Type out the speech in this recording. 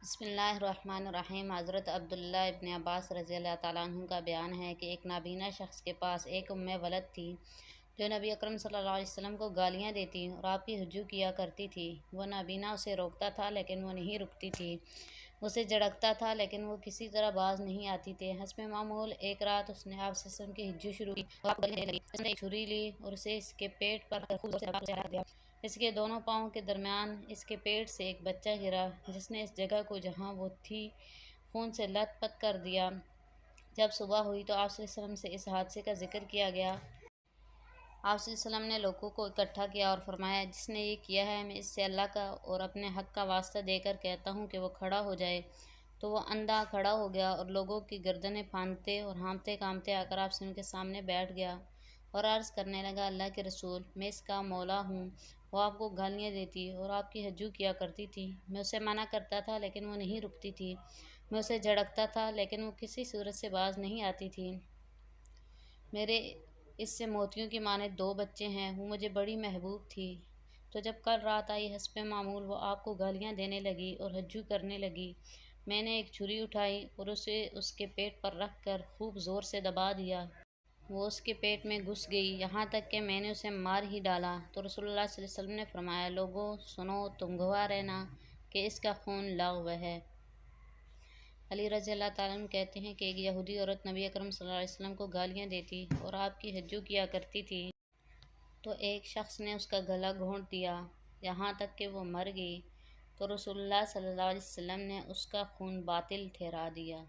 بسم اللہ الرحمن الرحیم۔ حضرت عبداللہ ابن عباس رضی اللہ تعالیٰ عنہ کا بیان ہے کہ ایک نابینا شخص کے پاس ایک ولد تھی جو نبی اکرم صلی اللہ علیہ وسلم کو گالیاں دیتی اور آپ کی ہجو کیا کرتی تھی۔ وہ نابینا اسے روکتا تھا لیکن وہ نہیں رکتی تھی، اسے جھڑکتا تھا لیکن وہ کسی طرح باز نہیں آتی تھی۔ حسب معمول ایک رات اس نے آپ صلی اللہ علیہ وسلم کی ہجو شروع کی اور آپ کو گالیاں دینے لگی۔ اس نے ایک چھری لی اور اسے اس کے پیٹ پر خوب زور سے دبا کر اسے ہلاک دیا۔ اس کے دونوں پاؤں کے درمیان اس کے پیٹ سے ایک بچہ گرا جس نے اس جگہ کو جہاں وہ تھی خون سے لت پت کر دیا۔ جب صبح ہوئی تو آپ صلی اللہ علیہ وسلم سے اس حادثے کا ذکر کیا گیا۔ آپ صلی اللہ علیہ وسلم نے لوگوں کو اکٹھا کیا اور فرمایا، جس نے یہ کیا ہے میں اس سے اللہ کا اور اپنے حق کا واسطہ دے کر کہتا ہوں کہ وہ کھڑا ہو جائے۔ تو وہ اندھا کھڑا ہو گیا اور لوگوں کی گردنیں پھاندتے اور ہانپتے کانپتے آ کر آپ صلی اللہ علیہ وسلم کے سامنے بیٹھ گیا اور عرض کرنے لگا، اللہ کے رسول، میں اس کا مولا ہوں۔ وہ آپ کو گالیاں دیتی اور آپ کی ہجو کیا کرتی تھی۔ میں اسے منع کرتا تھا لیکن وہ نہیں رکتی تھی۔ میں اسے جھڑکتا تھا لیکن وہ کسی صورت سے باز نہیں آتی تھی۔ میرے اس سے موتیوں کی مانند 2 بچے ہیں۔ وہ مجھے بڑی محبوب تھی۔ تو جب کل رات آئی حسب معمول وہ آپ کو گالیاں دینے لگی اور ہجو کرنے لگی۔ میں نے ایک چھری اٹھائی اور اسے اس کے پیٹ پر رکھ کر خوب زور سے دبا دیا۔ وہ اس کے پیٹ میں گھس گئی یہاں تک کہ میں نے اسے مار ہی ڈالا۔ تو رسول اللہ صلی اللہ علیہ وسلم نے فرمایا، لوگوں سنو، تم گواہ رہنا کہ اس کا خون لغو ہے۔ علی رضی اللہ تعالیٰ عنہ کہتے ہیں کہ ایک یہودی عورت نبی اکرم صلی اللہ علیہ وسلم کو گالیاں دیتی اور آپ کی ہجو کیا کرتی تھی۔ تو ایک شخص نے اس کا گلا گھونٹ دیا یہاں تک کہ وہ مر گئی۔ تو رسول اللہ صلی اللہ علیہ وسلم نے اس کا خون باطل ٹھہرا دیا۔